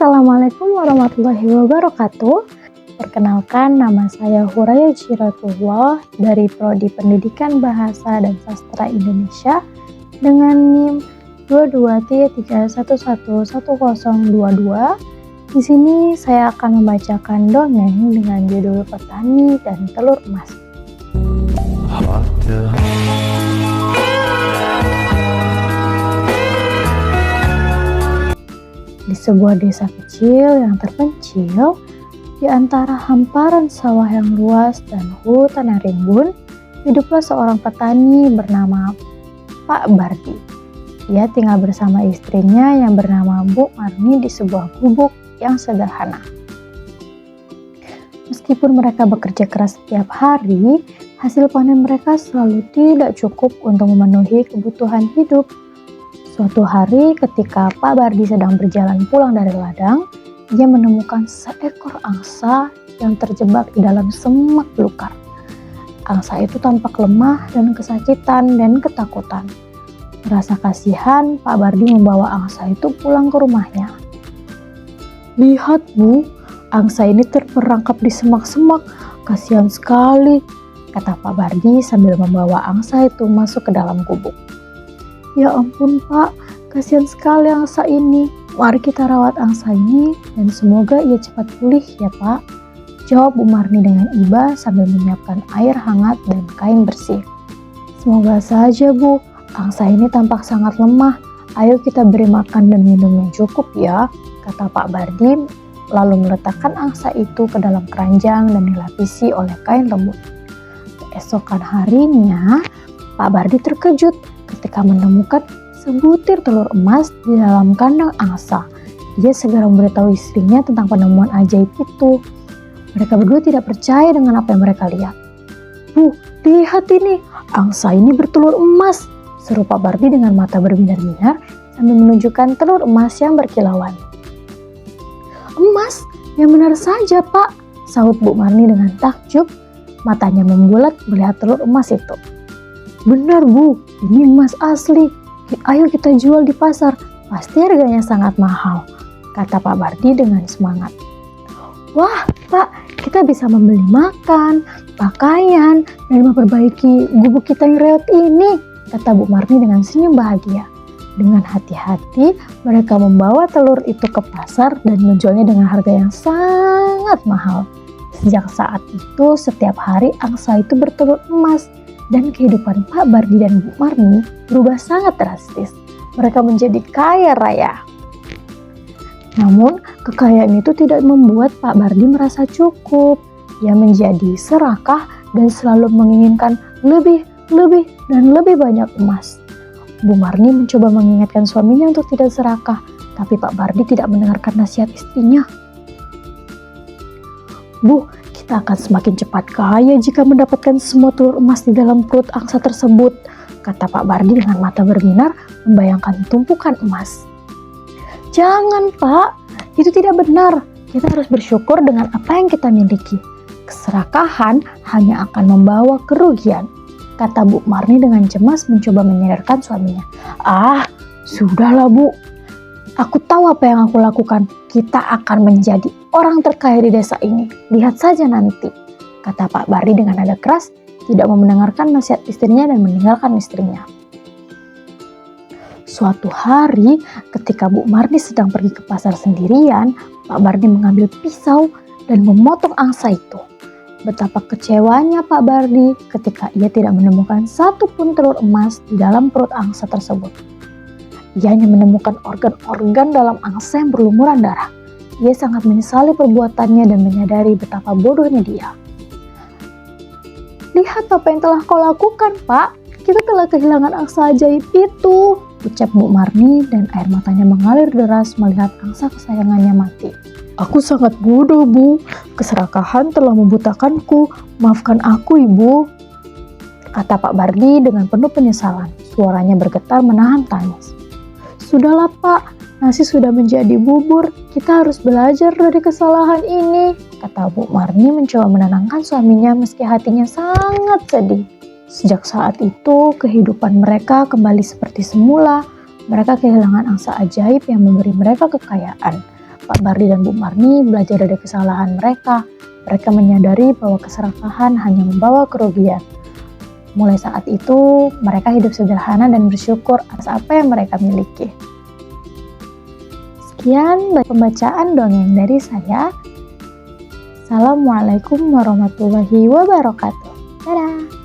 Assalamualaikum warahmatullahi wabarakatuh. Perkenalkan, nama saya Huraya Jiratullah dari Prodi Pendidikan Bahasa dan Sastra Indonesia dengan NIM 22T31111022. Di sini saya akan membacakan dongeng dengan judul Petani dan Telur Emas. Di sebuah desa kecil yang terpencil, di antara hamparan sawah yang luas dan hutan yang rimbun, hiduplah seorang petani bernama Pak Bardi. Ia tinggal bersama istrinya yang bernama Bu Marni di sebuah gubuk yang sederhana. Meskipun mereka bekerja keras setiap hari, hasil panen mereka selalu tidak cukup untuk memenuhi kebutuhan hidup. Suatu hari ketika Pak Bardi sedang berjalan pulang dari ladang, ia menemukan seekor angsa yang terjebak di dalam semak belukar. Angsa itu tampak lemah dan kesakitan dan ketakutan. Merasa kasihan, Pak Bardi membawa angsa itu pulang ke rumahnya. "Lihat Bu, angsa ini terperangkap di semak-semak, kasihan sekali," kata Pak Bardi sambil membawa angsa itu masuk ke dalam gubuk. "Ya ampun Pak, kasihan sekali angsa ini. Mari kita rawat angsa ini dan semoga ia cepat pulih ya Pak," jawab Bu Marni dengan iba sambil menyiapkan air hangat dan kain bersih. "Semoga saja Bu, angsa ini tampak sangat lemah. Ayo kita beri makan dan minum yang cukup ya," kata Pak Bardi lalu meletakkan angsa itu ke dalam keranjang dan dilapisi oleh kain lembut. Keesokan harinya, Pak Bardi terkejut ketika menemukan sebutir telur emas di dalam kandang angsa. Dia segera memberitahu istrinya tentang penemuan ajaib itu. Mereka berdua tidak percaya dengan apa yang mereka lihat. "Bu, lihat ini, angsa ini bertelur emas," seru Pak Bardi dengan mata berbinar-binar sambil menunjukkan telur emas yang berkilauan. "Emas? Yang benar saja Pak," sahut Bu Marni dengan takjub. Matanya membulat melihat telur emas itu. "Benar Bu, ini emas asli. Ayo kita jual di pasar, pasti harganya sangat mahal," kata Pak Bardi dengan semangat. "Wah Pak, kita bisa membeli makan, pakaian, dan memperbaiki gubuk kita yang reot ini," kata Bu Marni dengan senyum bahagia. Dengan hati-hati, mereka membawa telur itu ke pasar dan menjualnya dengan harga yang sangat mahal. Sejak saat itu, setiap hari angsa itu bertelur emas. Dan kehidupan Pak Bardi dan Bu Marni berubah sangat drastis. Mereka menjadi kaya raya. Namun, kekayaan itu tidak membuat Pak Bardi merasa cukup. Ia menjadi serakah dan selalu menginginkan lebih, dan lebih banyak emas. Bu Marni mencoba mengingatkan suaminya untuk tidak serakah, tapi Pak Bardi tidak mendengarkan nasihat istrinya. "Bu, kita akan semakin cepat kaya jika mendapatkan semua telur emas di dalam perut angsa tersebut," kata Pak Bardi dengan mata berbinar membayangkan tumpukan emas. "Jangan Pak, itu tidak benar. Kita harus bersyukur dengan apa yang kita miliki. Keserakahan hanya akan membawa kerugian," kata Bu Marni dengan cemas mencoba menyadarkan suaminya. "Ah, sudahlah Bu. Aku tahu apa yang aku lakukan. Kita akan menjadi orang terkaya di desa ini. Lihat saja nanti," kata Pak Bardi dengan nada keras, tidak mau mendengarkan nasihat istrinya dan meninggalkan istrinya. Suatu hari, ketika Bu Marni sedang pergi ke pasar sendirian, Pak Bardi mengambil pisau dan memotong angsa itu. Betapa kecewanya Pak Bardi ketika ia tidak menemukan satupun telur emas di dalam perut angsa tersebut. Ia hanya menemukan organ-organ dalam angsa yang berlumuran darah. Ia sangat menyesali perbuatannya dan menyadari betapa bodohnya dia. "Lihat apa yang telah kau lakukan, Pak. Kita telah kehilangan angsa ajaib itu," ucap Bu Marni dan air matanya mengalir deras melihat angsa kesayangannya mati. "Aku sangat bodoh, Bu. Keserakahan telah membutakanku. Maafkan aku, Ibu," kata Pak Bardi dengan penuh penyesalan. Suaranya bergetar menahan tangis. "Sudahlah Pak, nasi sudah menjadi bubur. Kita harus belajar dari kesalahan ini," kata Bu Marni mencoba menenangkan suaminya meski hatinya sangat sedih. Sejak saat itu, kehidupan mereka kembali seperti semula. Mereka kehilangan angsa ajaib yang memberi mereka kekayaan. Pak Bardi dan Bu Marni belajar dari kesalahan mereka. Mereka menyadari bahwa keserakahan hanya membawa kerugian. Mulai saat itu, mereka hidup sederhana dan bersyukur atas apa yang mereka miliki. Sekian pembacaan dongeng dari saya. Assalamualaikum warahmatullahi wabarakatuh. Dadah!